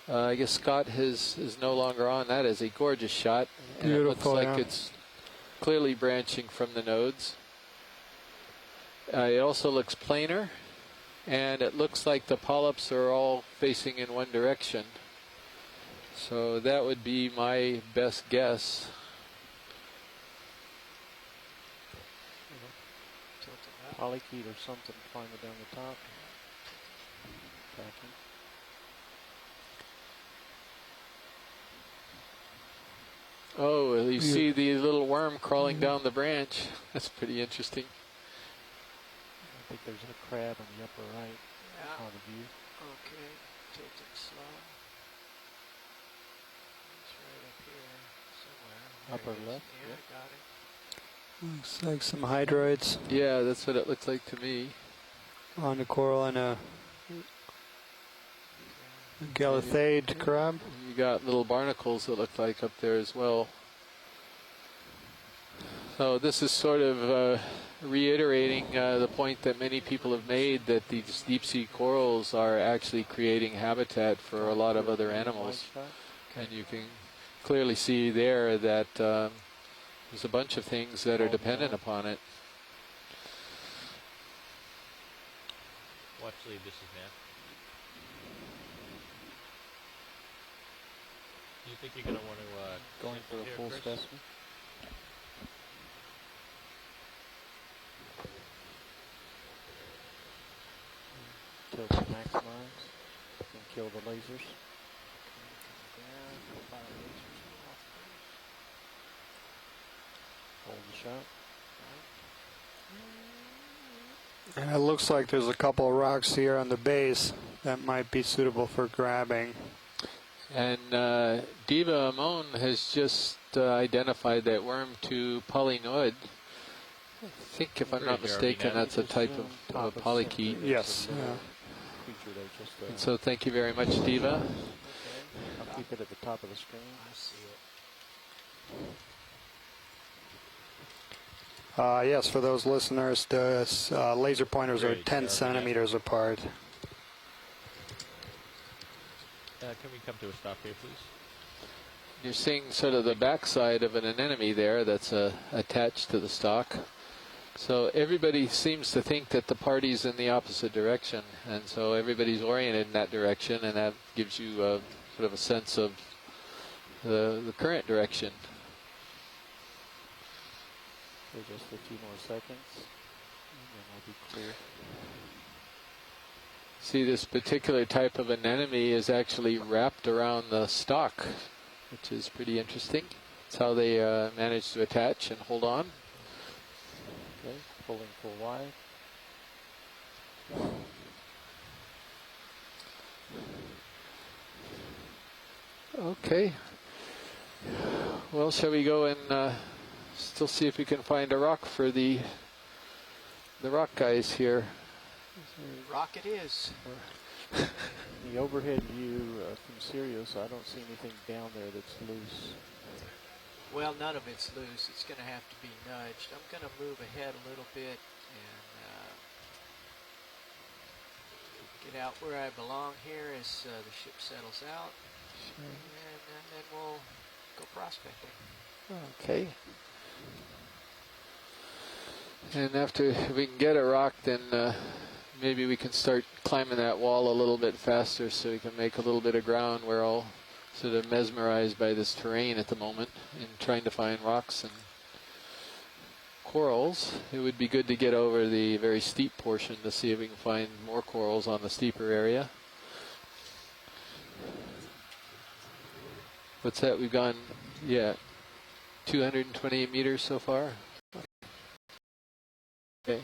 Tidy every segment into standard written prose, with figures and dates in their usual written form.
I guess Scott is no longer on. That is a gorgeous shot. And Beautiful, it looks like yeah. it's clearly branching from the nodes. It also looks planar, and it looks like the polyps are all facing in one direction. So that would be my best guess. Polychaete or something climbing down the top. Tracking. Oh, you see the little worm crawling down the branch. That's pretty interesting. I think there's a crab on the upper right on the view. Okay, tilting slow. It's right up here somewhere. Upper left. Yeah, Yep. I got it. Looks like some hydroids Yeah, that's what it looks like to me. on the coral and a galathade crab. You got little barnacles that look like up there as well. So this is sort of reiterating the point that many people have made, that these deep sea corals are actually creating habitat for a lot of other animals. And you can clearly see there that there's a bunch of things that are dependent upon it. Watch leave, this is Matt. Do you think you're going to want to Going for a full specimen. Tilt to maximize and kill the lasers. Hold the shot. And it looks like there's a couple of rocks here on the base that might be suitable for grabbing. And Diva Amon has just identified that worm to polynoid. I think, if I'm not mistaken, that's a type of polychaete. Yes. Yeah. And so thank you very much, Diva. I'll keep it at the top of the screen. I see it. Yes, for those listeners, the laser pointers are 10 centimeters apart. can we come to a stop here, please? You're seeing sort of the backside of an anemone there that's attached to the stalk. So everybody seems to think that the party's in the opposite direction, and so everybody's oriented in that direction, and that gives you sort of a sense of the current direction. So just a few more seconds, and then I'll be clear. See, this particular type of anemone is actually wrapped around the stalk, which is pretty interesting. It's how they manage to attach and hold on. Okay, pulling full wide. Okay. Well, shall we go and still see if we can find a rock for the rock guys here? Rock it is. The overhead view from Sirius, I don't see anything down there that's loose. Well, none of it's loose. It's going to have to be nudged. I'm going to move ahead a little bit and get out where I belong here as the ship settles out. Sure. And then we'll go prospecting. Okay. And after we can get a rock, then maybe we can start climbing that wall a little bit faster so we can make a little bit of ground. We're all sort of mesmerized by this terrain at the moment and trying to find rocks and corals. It would be good to get over the very steep portion to see if we can find more corals on the steeper area. What's that? We've gone, 228 meters so far. Okay.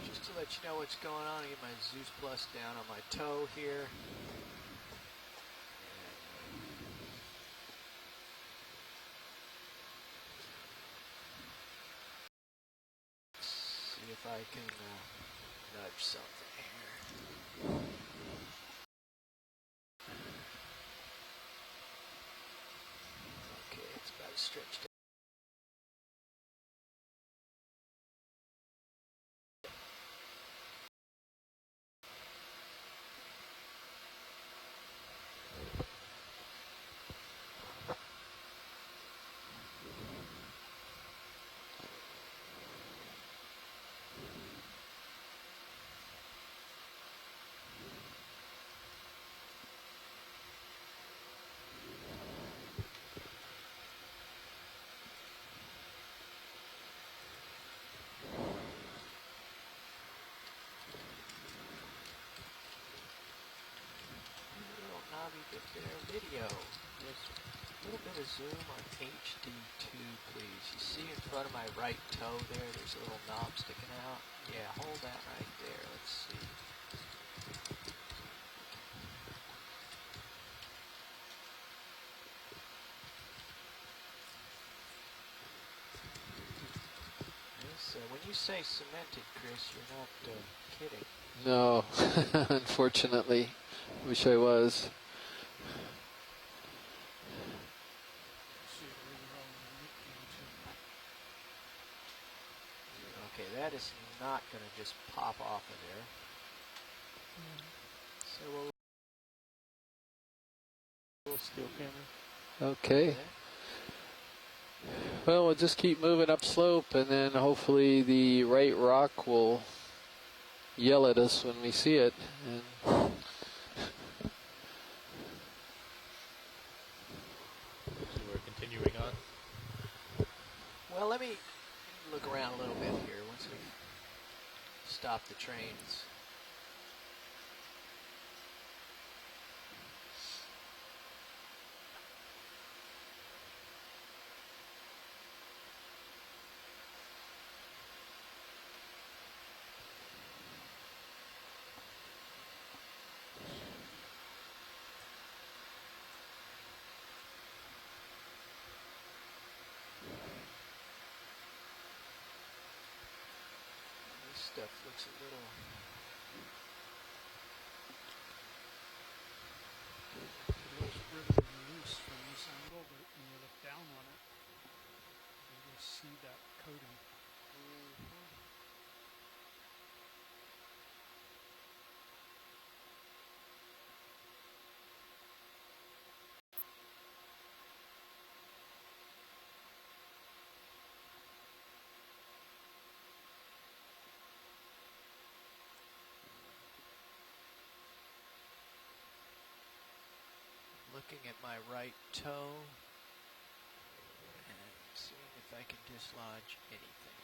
Just to let you know what's going on, I get my Zeus Plus down on my toe here. See if I can nudge something here. Okay, it's about as stretched out. to zoom on HD2, please. You see in front of my right toe there, there's a little knob sticking out? Yeah, hold that right there. Let's see. This, when you say cemented, Chris, you're not kidding. No, unfortunately. Wish I was. Okay, that is not going to just pop off of there. So Little steel camera. Okay. Well, we'll just keep moving up slope, and then hopefully the right rock will yell at us when we see it. And So we're continuing on. well, let me look around a little bit here once we stop the trains. This stuff looks a little... It looks really loose from this angle, but when you look down on it, you just see that coating. Looking at my right toe and seeing if I can dislodge anything.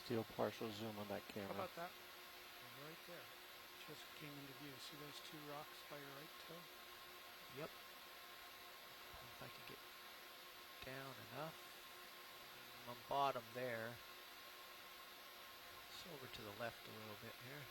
Still partial zoom on that How camera. about that? Right there. Just came into view. See those two rocks by your right toe? Yep. If I can get down enough. I'm on bottom there. It's over to the left a little bit here.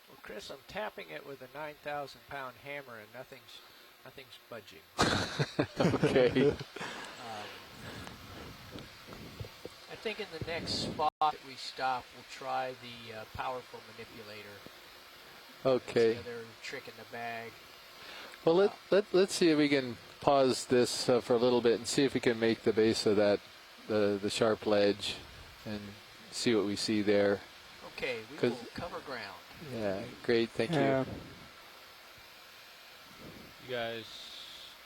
Well, Chris, I'm tapping it with a 9,000-pound hammer, and nothing's budging. okay. I think in the next spot that we stop, we'll try the powerful manipulator. Okay. That's the other trick in the bag. Well, let's see if we can pause this for a little bit and see if we can make the base of that, the sharp ledge, and see what we see there. Okay, we 'Cause- will cover ground. Yeah, great, thank Yeah. you. You guys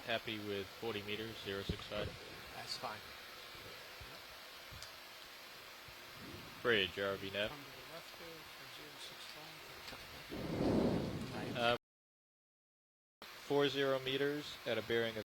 happy with 40 meters, 065? That's fine. Bridge, RV net. Come to the left there for 065. 40 meters at a bearing of